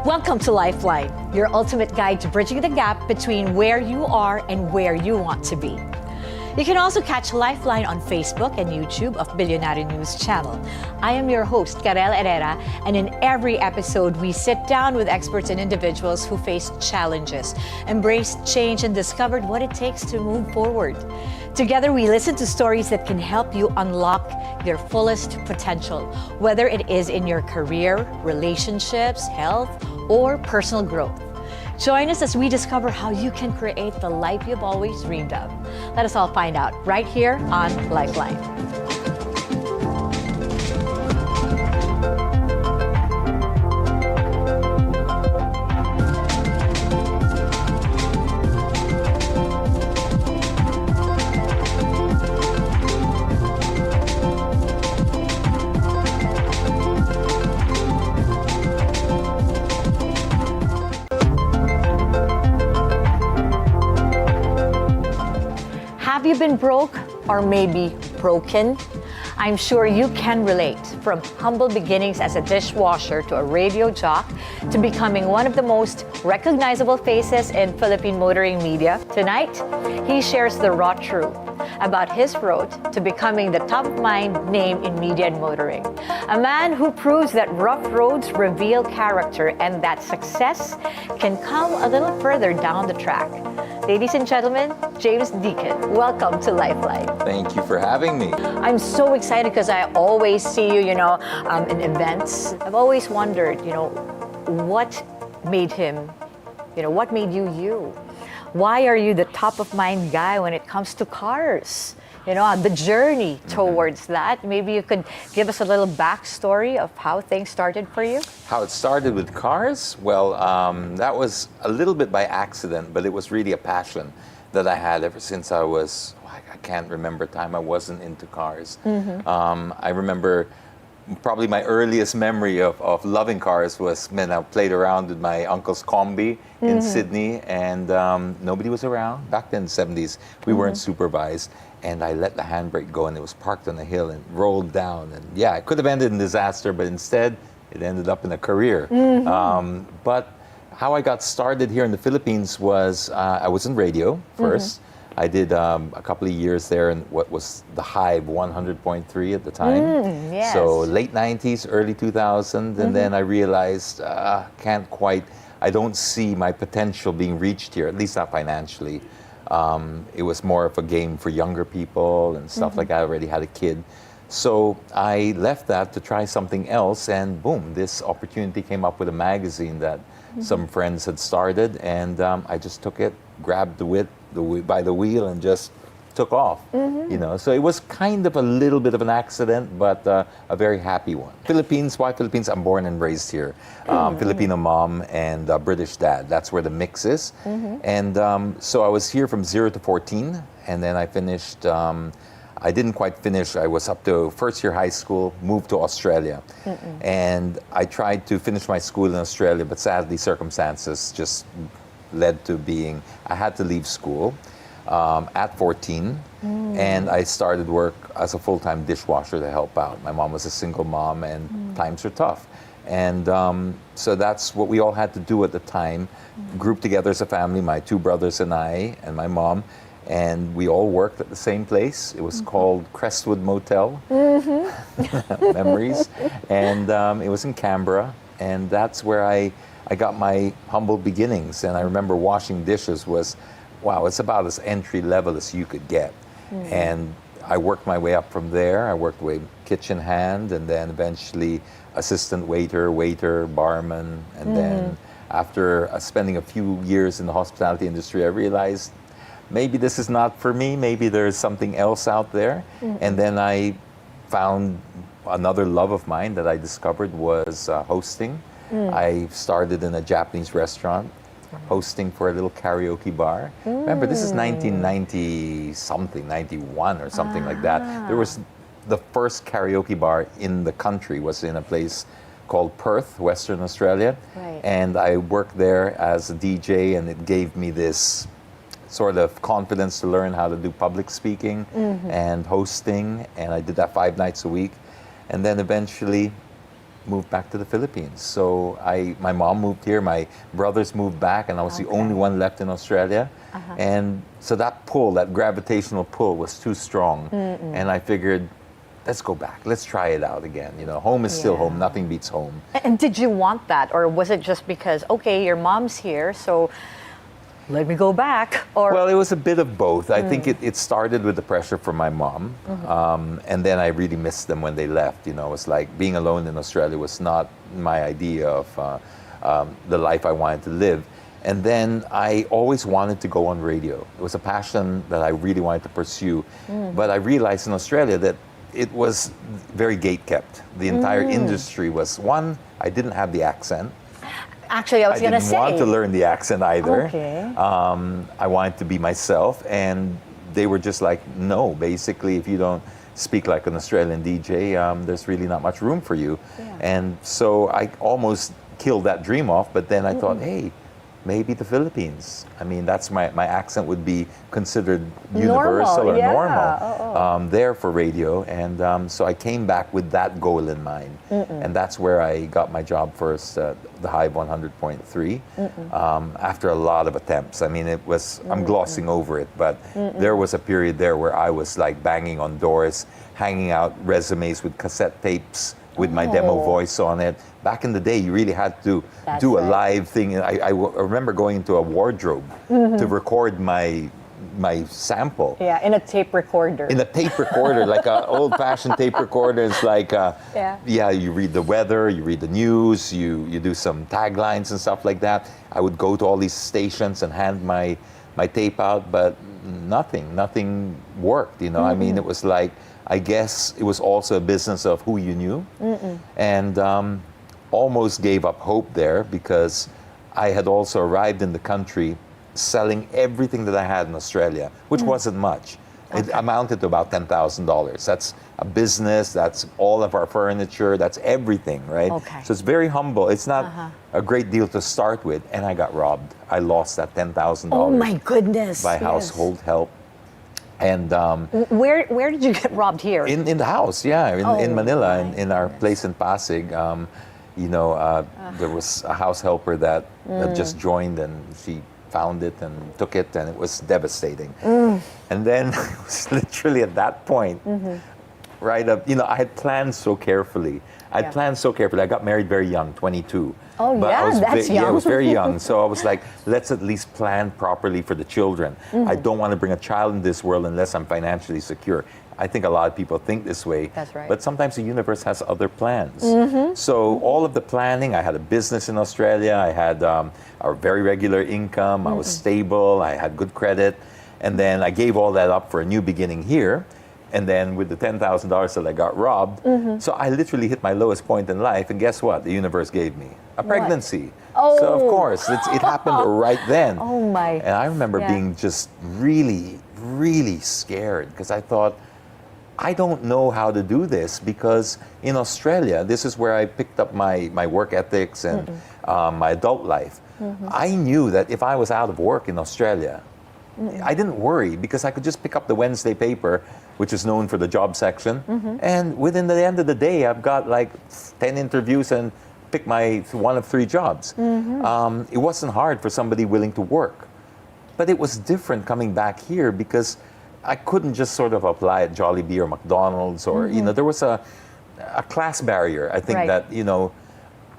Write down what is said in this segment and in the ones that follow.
Welcome to Lifeline, your ultimate guide to bridging the gap between where you are and where you want to be. You can also catch Lifeline on Facebook and YouTube of Billionaire News Channel. I am your host, Carelle Herrera, and in every episode, we sit down with experts and individuals who faced challenges, embraced change, and discovered what it takes to move forward. Together, we listen to stories that can help you unlock your fullest potential, whether it is in your career, relationships, health, or personal growth. Join us as we discover how you can create the life you've always dreamed of. Let us all find out right here on Lifeline. Have you been broke or maybe broken? I'm sure you can relate. From humble beginnings as a dishwasher to a radio jock to becoming one of the most recognizable faces in Philippine motoring media, tonight he shares the raw truth about his road to becoming the top-of-mind name in media and motoring. A man who proves that rough roads reveal character and that success can come a little further down the track. Ladies and gentlemen, James Deakin, welcome to Lifeline. Thank you for having me. I'm so excited because I always see you, in events. I've always wondered, what made him, what made you you? Why are you the top-of-mind guy when it comes to cars? The journey towards that. Maybe you could give us a little backstory of how things started for you? How it started with cars? Well, that was a little bit by accident, but it was really a passion that I had ever since I was, I can't remember a time I wasn't into cars. I remember probably my earliest memory of loving cars was when I played around with my uncle's Combi in Sydney, and nobody was around. Back then in the 70s, we weren't supervised, and I let the handbrake go, and it was parked on a hill and rolled down. And yeah, it could have ended in disaster, but instead, it ended up in a career. But how I got started here in the Philippines was I was in radio first. I did a couple of years there in what was the Hive 100.3 at the time. Yes. So late 90s, early 2000, and then I realized I don't see my potential being reached here, at least not financially. It was more of a game for younger people and stuff like that. I already had a kid. So I left that to try something else, and boom, this opportunity came up with a magazine that some friends had started, and I just took it, grabbed by the wheel, and just took off. So it was kind of a little bit of an accident, but a very happy one. Philippines, why Philippines? I'm born and raised here. Filipino mom and British dad. That's where the mix is. And so I was here from 0 to 14, and then I finished. I didn't quite finish. I was up to first year high school, moved to Australia. And I tried to finish my school in Australia, but sadly circumstances just led to I had to leave school at 14. And I started work as a full-time dishwasher to help out. My mom was a single mom, and times were tough. And so that's what we all had to do at the time. Grouped together as a family, my two brothers and I, and my mom. And we all worked at the same place. It was called Crestwood Motel. Memories. And it was in Canberra. And that's where I got my humble beginnings. And I remember washing dishes was, wow, it's about as entry level as you could get. And I worked my way up from there. I worked way kitchen hand, and then eventually assistant waiter, barman. And then after spending a few years in the hospitality industry, I realized maybe this is not for me. Maybe there's something else out there. And then I found another love of mine that I discovered was hosting. I started in a Japanese restaurant, hosting for a little karaoke bar. Remember, this is 1990-something, 91 or something like that. There was the first karaoke bar in the country was in a place called Perth, Western Australia. And I worked there as a DJ, and it gave me this sort of confidence to learn how to do public speaking and hosting, and I did that 5 nights a week. And then eventually moved back to the Philippines. So my mom moved here, my brothers moved back, and I was the only one left in Australia. And so that pull, that gravitational pull was too strong. And I figured, let's go back. Let's try it out again. You know, home is still home. Nothing beats home. And did you want that? Or was it just because, okay, your mom's here, so let me go back? Or Well, it was a bit of both. I think it started with the pressure from my mom. And then I really missed them when they left. You know, it was like being alone in Australia was not my idea of the life I wanted to live. And then I always wanted to go on radio. It was a passion that I really wanted to pursue. But I realized in Australia that it was very gate-kept. The entire industry was, one, I didn't have the accent. actually, I was going to say. I didn't want to learn the accent either. Okay. I wanted to be myself, and they were just like, no, basically, if you don't speak like an Australian DJ, there's really not much room for you. Yeah. And so I almost killed that dream off, but then I thought, hey, maybe the Philippines. I mean, that's my accent would be considered universal or normal there for radio. And so I came back with that goal in mind. And that's where I got my job first, the Hive 100.3, after a lot of attempts. I mean, it was, I'm glossing over it, but there was a period there where I was like banging on doors, hanging out resumes with cassette tapes with my demo voice on it. Back in the day, you really had to do a live thing. I remember going into a wardrobe to record my sample. Yeah, in a tape recorder. In a tape recorder, like an old-fashioned tape recorder. It's like, you read the weather, you read the news, you do some taglines and stuff like that. I would go to all these stations and hand my tape out, but nothing worked, you know. I mean, it was like, I guess it was also a business of who you knew. And almost gave up hope there because I had also arrived in the country selling everything that I had in Australia, which wasn't much. It amounted to about $10,000. That's a business, that's all of our furniture, that's everything, right? Okay. So it's very humble. It's not a great deal to start with, and I got robbed. I lost that $10,000. Oh my goodness. By household help. And where did you get robbed here? in the house, in Manila, in our place in Pasig. There was a house helper that had just joined, and she found it and took it, and it was devastating. And then it was literally at that point, right up, I had planned so carefully. I got married very young, 22. Oh, but yeah, that's young. Yeah, I was very young. So I was like, let's at least plan properly for the children. I don't want to bring a child in this world unless I'm financially secure. I think a lot of people think this way. That's right. But sometimes the universe has other plans. So all of the planning, I had a business in Australia. I had a very regular income. I was stable. I had good credit. And then I gave all that up for a new beginning here. And then with the $10,000 that I got robbed, so I literally hit my lowest point in life. And guess what? The universe gave me a pregnancy. Oh. So of course, it happened right then. Oh my. And I remember being just really, really scared because I thought, I don't know how to do this because in Australia, this is where I picked up my work ethics and my adult life. I knew that if I was out of work in Australia, I didn't worry because I could just pick up the Wednesday paper, which is known for the job section, and within the end of the day, I've got like 10 interviews and pick my one of 3 jobs. It wasn't hard for somebody willing to work, but it was different coming back here because I couldn't just sort of apply at Jollibee or McDonald's or, there was a class barrier, I think, that,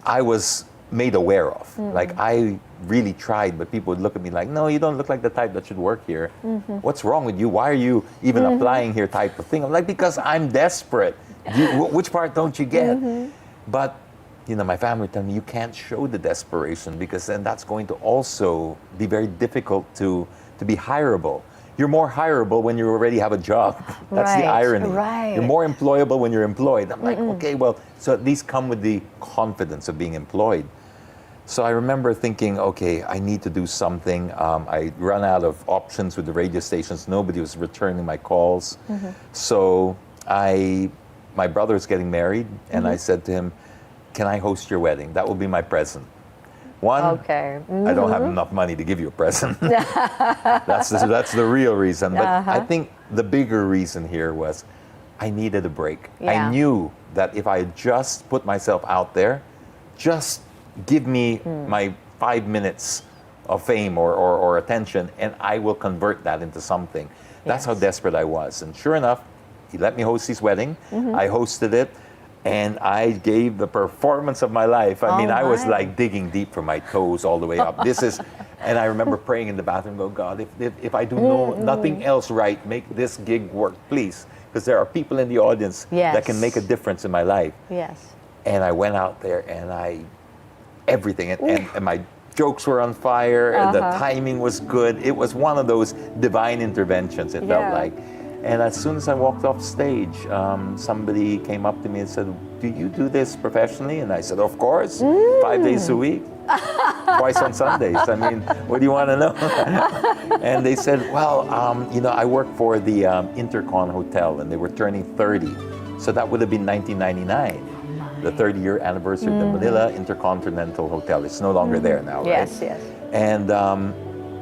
I was made aware of. Like, I really tried, but people would look at me like, no, you don't look like the type that should work here. What's wrong with you? Why are you even applying here type of thing? I'm like, because I'm desperate. Which part don't you get? But, my family told me, you can't show the desperation because then that's going to also be very difficult to be hireable. You're more hireable when you already have a job. That's the irony. You're more employable when you're employed. I'm like, okay, well, so at least come with the confidence of being employed. So I remember thinking, okay, I need to do something. I ran out of options with the radio stations. Nobody was returning my calls. So my brother was getting married, and I said to him, can I host your wedding? That will be my present. One, I don't have enough money to give you a present. That's the real reason. But I think the bigger reason here was I needed a break. Yeah. I knew that if I just put myself out there, just give me my 5 minutes of fame or attention, and I will convert that into something. That's how desperate I was. And sure enough, he let me host his wedding. I hosted it, and I gave the performance of my life. I mean, I was like digging deep from my toes all the way up. And I remember praying in the bathroom, go, God, if I do nothing else right, make this gig work, please. Because there are people in the audience that can make a difference in my life. Yes. And I went out there and everything. And my jokes were on fire, and the timing was good. It was one of those divine interventions, it felt like. And as soon as I walked off stage, somebody came up to me and said, do you do this professionally? And I said, of course, 5 days a week, twice on Sundays. I mean, what do you want to know? And they said, well, I work for the Intercon Hotel, and they were turning 30. So that would have been 1999. The 30-year anniversary of the Manila Intercontinental Hotel. It's no longer there now, right? Yes, yes. And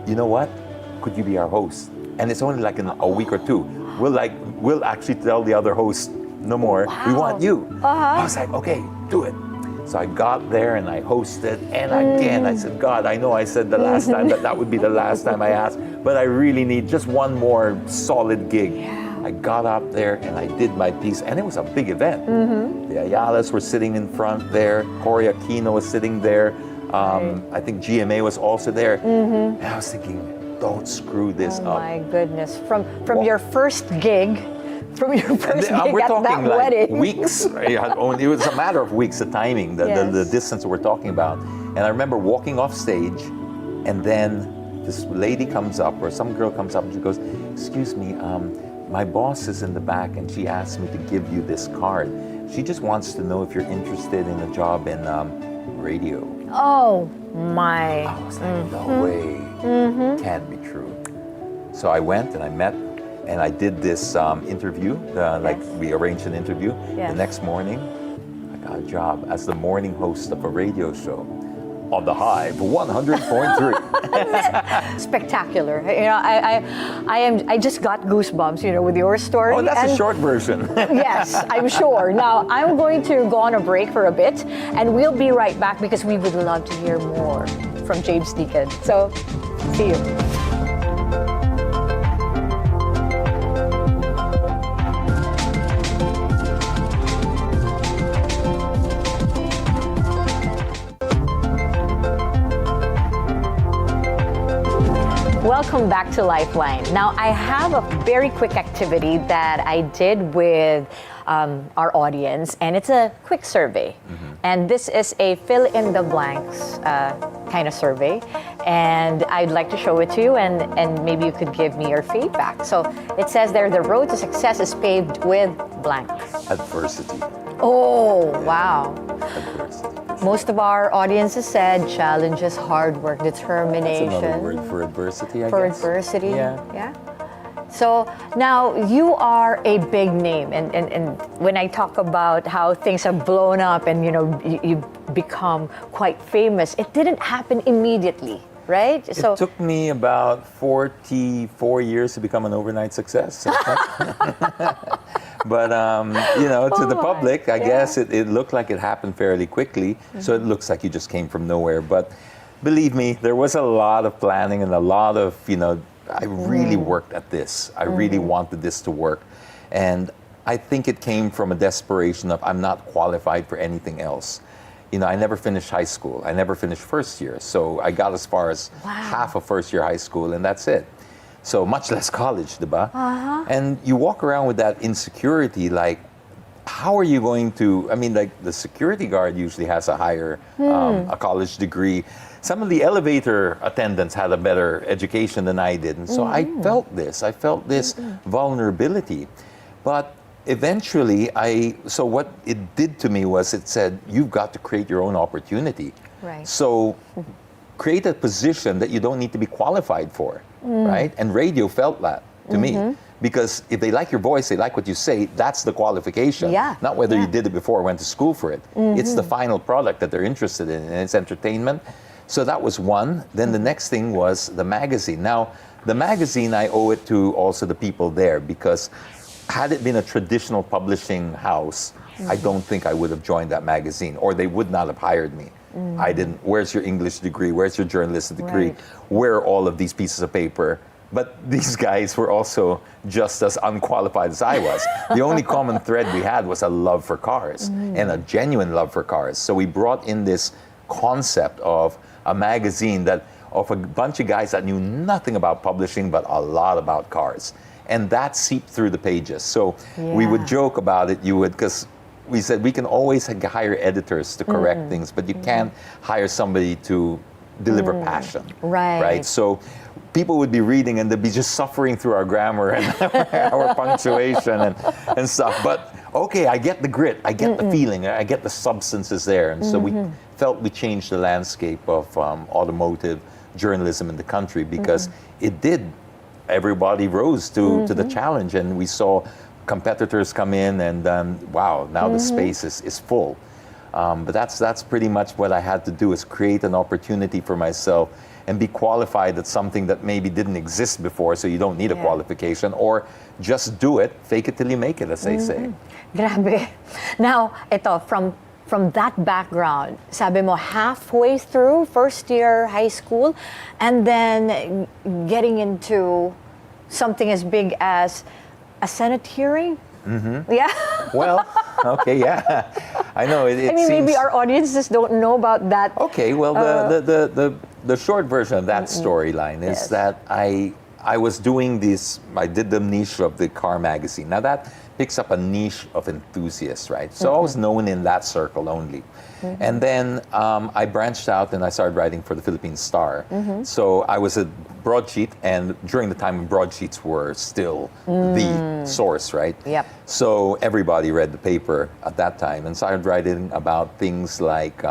you know what? Could you be our host? And it's only like in a week or two. We'll actually tell the other host, no more. Wow. We want you. I was like, okay, do it. So I got there and I hosted. And again, I said, God, I know I said the last time that would be the last time I asked, but I really need just one more solid gig. Yeah. I got up there and I did my piece, and it was a big event. The Ayalas were sitting in front there. Cory Aquino was sitting there. I think GMA was also there. And I was thinking, don't screw this up. Oh my goodness! From your first gig, we're talking at that like wedding. weeks. It was a matter of weeks. The timing, the distance that we're talking about. And I remember walking off stage, and then this lady comes up, or some girl comes up, and she goes, "Excuse me, my boss is in the back, and she asked me to give you this card. She just wants to know if you're interested in a job in radio." Oh my! I was like, no way, can't be true. So I went and I met, and I did this interview. We arranged an interview. The next morning, I got a job as the morning host of a radio show on the Hive 100.3. Spectacular. I just got goosebumps, with your story. Oh, that's a short version. Yes, I'm sure. Now, I'm going to go on a break for a bit, and we'll be right back because we would love to hear more from James Deakin. So, see you. Welcome back to Lifeline. Now, I have a very quick activity that I did with our audience, and it's a quick survey. And this is a fill in the blanks kind of survey, and I'd like to show it to you, and maybe you could give me your feedback. So it says there, the road to success is paved with blank. Adversity. Oh, wow. Adversity. Most of our audiences said challenges, hard work, determination. That's another word for adversity, I guess. For adversity, yeah. So now you are a big name, and when I talk about how things have blown up and you become quite famous, it didn't happen immediately, right? It took me about 44 years to become an overnight success. But, to the public, I guess it looked like it happened fairly quickly. So it looks like you just came from nowhere. But believe me, there was a lot of planning and a lot of, I really worked at this. I really wanted this to work. And I think it came from a desperation of I'm not qualified for anything else. I never finished high school. I never finished first year. So I got as far as half of first year high school, and that's it. So much less college, diba? And you walk around with that insecurity, like, how are you going to, the security guard usually has a higher, a college degree. Some of the elevator attendants had a better education than I did. And so I felt this vulnerability. But eventually, so what it did to me was it said, you've got to create your own opportunity. Right. So create a position that you don't need to be qualified for, right? And radio felt that to me. Because if they like your voice, they like what you say, that's the qualification. Yeah. Not whether you did it before or went to school for it. It's the final product that they're interested in, and it's entertainment. So that was one. Then the next thing was the magazine. Now, the magazine, I owe it to also the people there, because had it been a traditional publishing house, I don't think I would have joined that magazine, or they would not have hired me. I didn't. Where's your English degree? Where's your journalism degree? Right. Where are all of these pieces of paper? But these guys were also just as unqualified as I was. The only common thread we had was a love for cars, and a genuine love for cars. So we brought in this concept of a magazine of a bunch of guys that knew nothing about publishing but a lot about cars. And that seeped through the pages. So we would joke about it, because we said we can always hire editors to correct things, but you can't hire somebody to deliver passion. Right? So people would be reading and they'd be just suffering through our grammar and our punctuation and stuff. But okay, I get the grit, I get the feeling, I get the substances there. And so we felt we changed the landscape of automotive journalism in the country, because it did. Everybody rose to the challenge, and we saw competitors come in, and wow, now the space is full. But that's pretty much what I had to do, is create an opportunity for myself and be qualified at something that maybe didn't exist before, so you don't need a qualification, or just do it, fake it till you make it, as they say. Grabe. Now, ito, from that background, sabi mo, halfway through first year high school, and then getting into something as big as a Senate hearing? Yeah. Well, okay, yeah. I know. It I mean, seems... maybe our audiences don't know about that. Okay, well, the short version of that storyline is that I was doing this, I did the niche of the car magazine. Now that picks up a niche of enthusiasts, right? So I was known in that circle only. And then I branched out and I started writing for the Philippine Star. So I was a broadsheet, and during the time when broadsheets were still the source, right? Yep. So everybody read the paper at that time, and started writing about things like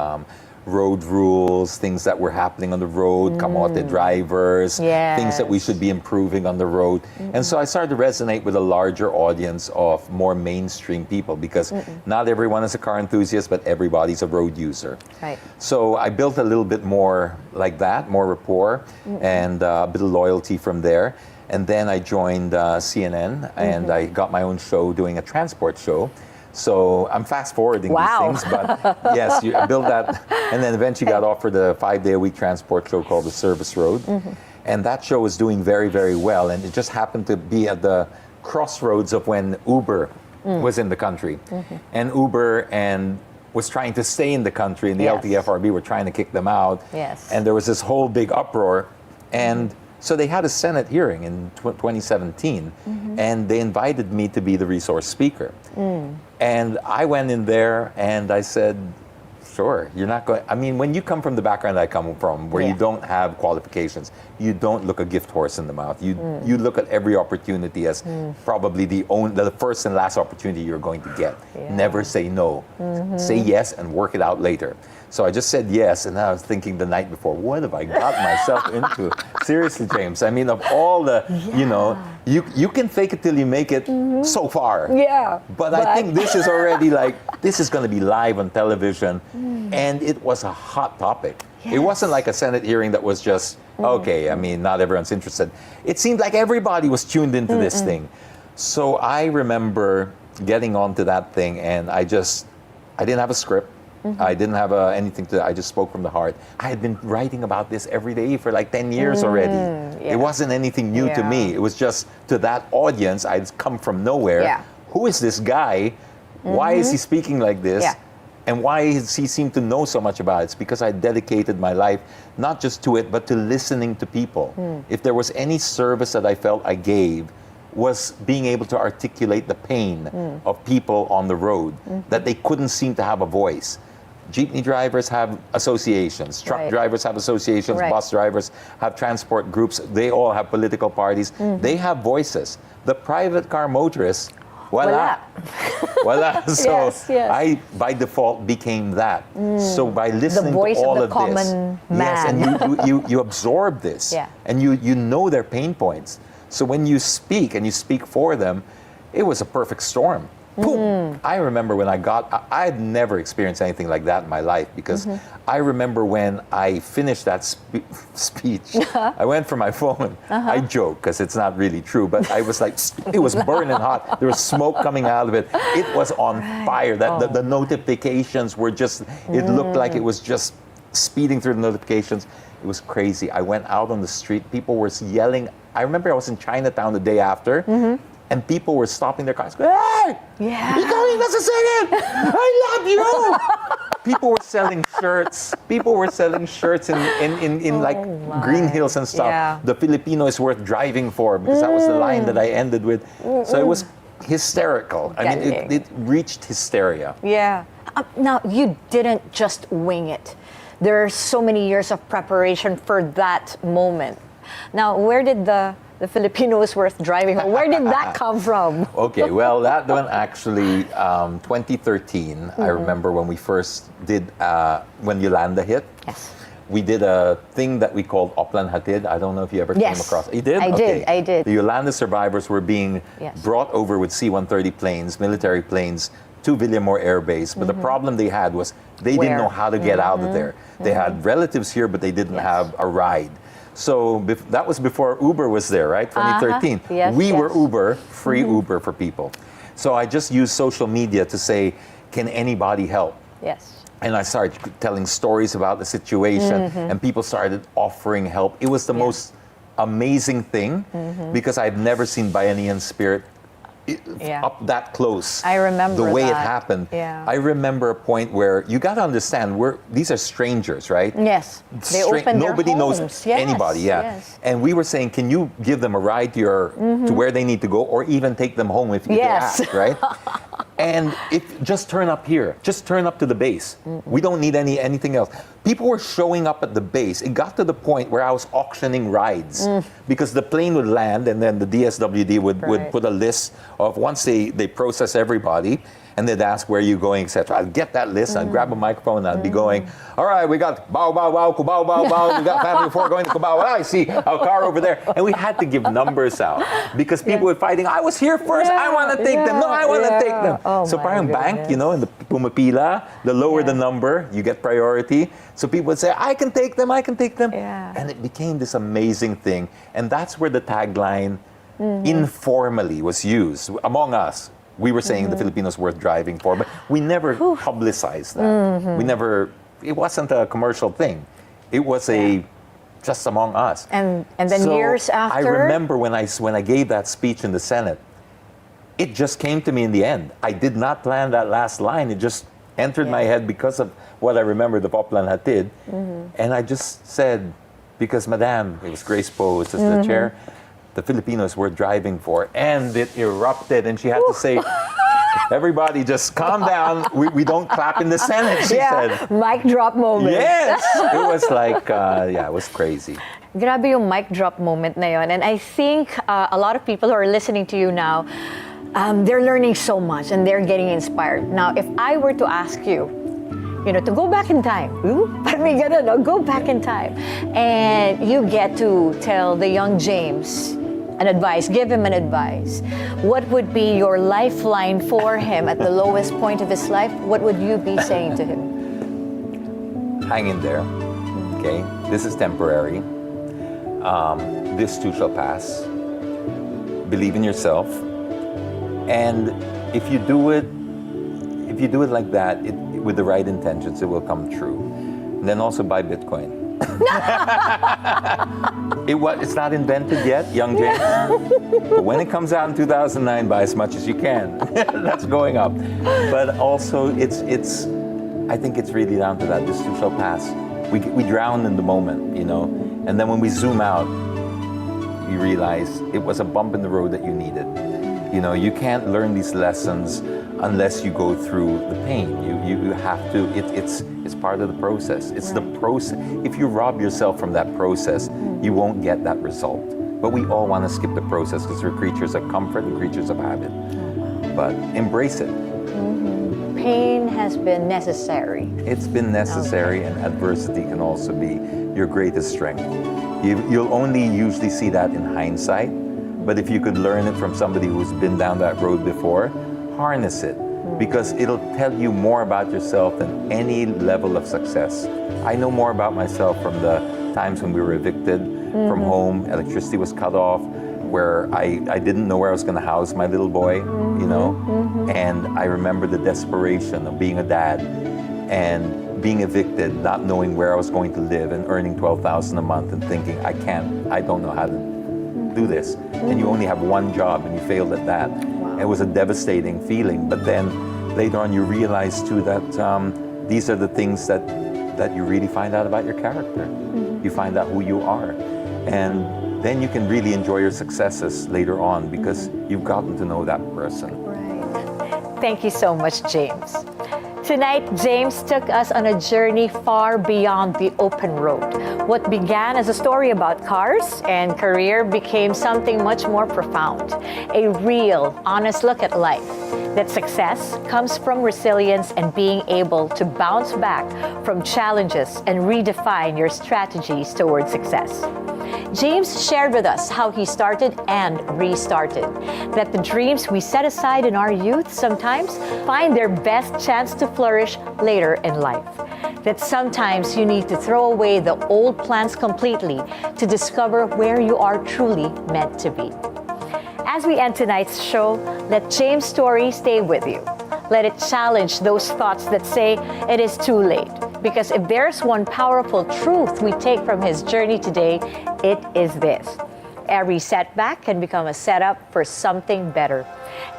road rules, things that were happening on the road, kamote drivers, things that we should be improving on the road. And so I started to resonate with a larger audience of more mainstream people, because not everyone is a car enthusiast, but everybody's a road user. Right. So I built a little bit more like that, more rapport, and a bit of loyalty from there. And then I joined CNN, and I got my own show doing a transport show. So I'm fast forwarding these things, but yes, I built that, and then eventually got offered a 5-day-a-week transport show called The Service Road. And that show was doing very, very well, and it just happened to be at the crossroads of when Uber was in the country. And Uber was trying to stay in the country, and the LTFRB were trying to kick them out. And there was this whole big uproar, and so they had a Senate hearing in 2017, and they invited me to be the resource speaker. And I went in there and I said, sure, you're not going, I mean, when you come from the background I come from, where you don't have qualifications, you don't look a gift horse in the mouth. You look at every opportunity as probably the first and last opportunity you're going to get. Never say no. Say yes and work it out later. So I just said yes, and I was thinking the night before, what have I got myself into? Seriously, James, I mean, of all the, you know, you can fake it till you make it so far. But I think this is already this is going to be live on television, and it was a hot topic. It wasn't like a Senate hearing that was just, okay, I mean, not everyone's interested. It seemed like everybody was tuned into this thing. So I remember getting onto that thing, and I didn't have a script. I didn't have anything I just spoke from the heart. I had been writing about this every day for like 10 years already. It wasn't anything new to me. It was just to that audience, I'd come from nowhere. Who is this guy? Why is he speaking like this? And why does he seem to know so much about it? It's because I dedicated my life not just to it, but to listening to people. If there was any service that I felt I gave, was being able to articulate the pain of people on the road, that they couldn't seem to have a voice. Jeepney drivers have associations, truck drivers have associations, bus drivers have transport groups, they all have political parties, they have voices. The private car motorists, voila. Voila. So I, by default, became that. So by listening to all of this, and you absorb this, and you know their pain points. So when you speak, and you speak for them, it was a perfect storm. boom. I remember when I had never experienced anything like that in my life, because I remember when I finished that speech, I went for my phone. I joke because it's not really true, but I was like, it was burning hot. There was smoke coming out of it. It was on fire. The notifications were just, it looked like it was just speeding through the notifications. It was crazy. I went out on the street. People were yelling. I remember I was in Chinatown the day after, and people were stopping their cars. Hey! Yeah. Ikaw yung nasasingit! I love you! People were selling shirts. People were selling shirts in like Green Hills and stuff. Yeah. The Filipino is worth driving for, because that was the line that I ended with. So it was hysterical. I mean, it reached hysteria. Yeah. Now, you didn't just wing it. There are so many years of preparation for that moment. Now, where did the Filipino is worth driving? Where did that come from? Okay, well, that one actually, 2013, I remember when we first did, when Yolanda hit. Yes. We did a thing that we called Oplan Hatid. I don't know if you ever came across it. You did? I did. The Yolanda survivors were being brought over with C-130 planes, military planes, to Villamor Air Base. But the problem they had was they didn't know how to get out of there. They had relatives here, but they didn't have a ride. So that was before Uber was there, right? 2013. Yes, we were Uber, free Uber for people. So I just used social media to say, can anybody help? Yes. And I started telling stories about the situation, and people started offering help. It was the most amazing thing, because I've never seen Bayanihan spirit up that close. I remember the way that. it happened. Yeah. I remember a point where you got to understand, these are strangers, right? Yes. They opened Nobody their knows homes. anybody. Yes. And we were saying, can you give them a ride to where they need to go, or even take them home if they ask, right? And just turn up here. Just turn up to the base. We don't need anything else. People were showing up at the base. It got to the point where I was auctioning rides, because the plane would land, and then the DSWD would put a list of, once they process everybody, and they'd ask, where are you going, etc. I'd get that list, I'd grab a microphone, and I'd be going, all right, we got Bao Bao Bao, Cubao Bao Bao, we got Family 4 going to Cubao, I see a car over there. And we had to give numbers out, because people were fighting, I was here first, I want to take them, no, I want to take them. So parang bank, in the pumapila, the lower the number, you get priority. So people would say, I can take them, I can take them. Yeah. And it became this amazing thing. And that's where the tagline informally was used among us. We were saying the Filipinos worth driving for, but we never publicized that. We never, it wasn't a commercial thing. It was just among us. And then years after? I remember when I gave that speech in the Senate, it just came to me in the end. I did not plan that last line. It just entered my head because of what I remembered of Oplan Hatid. And I just said, because Madam, it was Grace Poe, as the chair, the Filipinos were driving for, and it erupted, and she had to say, everybody just calm down, we don't clap in the Senate, she said. Mic drop moment. Yes! It was like, it was crazy. Grabe yung mic drop moment na yun. And I think a lot of people who are listening to you now, they're learning so much and they're getting inspired. Now, if I were to ask you, to go back in time, go back in time, and you get to tell the young James an advice, give him an advice, what would be your lifeline for him at the lowest point of his life? What would you be saying to him? Hang in there, okay? This is temporary. This too shall pass. Believe in yourself. And if you do it like that, with the right intentions, it will come true. And then also buy Bitcoin. It's not invented yet, young James. But when it comes out in 2009, buy as much as you can. That's going up. But also, I think it's really down to that. This too shall pass. We drown in the moment, and then when we zoom out, you realize it was a bump in the road that you needed. You can't learn these lessons unless you go through the pain. You have to. It's part of the process. It's the process. If you rob yourself from that process, you won't get that result. But we all want to skip the process because we're creatures of comfort and creatures of habit. But embrace it. Pain has been necessary. It's been necessary, and adversity can also be your greatest strength. You'll only usually see that in hindsight. But if you could learn it from somebody who's been down that road before, harness it, because it'll tell you more about yourself than any level of success. I know more about myself from the times when we were evicted from home, electricity was cut off, where I didn't know where I was going to house my little boy, you know, and I remember the desperation of being a dad and being evicted, not knowing where I was going to live and earning $12,000 a month and thinking, I don't know how to do this. And you only have one job and you failed at that. Wow. It was a devastating feeling, but then later on you realize too that these are the things that you really find out about your character. You find out who you are. And then you can really enjoy your successes later on because you've gotten to know that person. Right. Thank you so much, James. Tonight, James took us on a journey far beyond the open road. What began as a story about cars and career became something much more profound. A real, honest look at life. That success comes from resilience and being able to bounce back from challenges and redefine your strategies towards success. James shared with us how he started and restarted, that the dreams we set aside in our youth sometimes find their best chance to flourish later in life, that sometimes you need to throw away the old plans completely to discover where you are truly meant to be. As we end tonight's show, let James' story stay with you. Let it challenge those thoughts that say it is too late. Because if there's one powerful truth we take from his journey today, it is this. Every setback can become a setup for something better.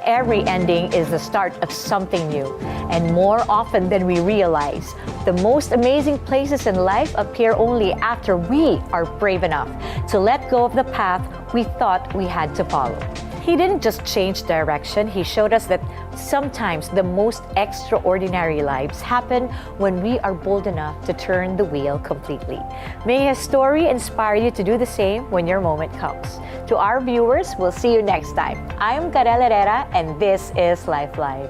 Every ending is the start of something new. And more often than we realize, the most amazing places in life appear only after we are brave enough to let go of the path we thought we had to follow. He didn't just change direction, he showed us that sometimes the most extraordinary lives happen when we are bold enough to turn the wheel completely. May his story inspire you to do the same when your moment comes. To our viewers, we'll see you next time. I'm Carelle Herrera, and this is Lifeline.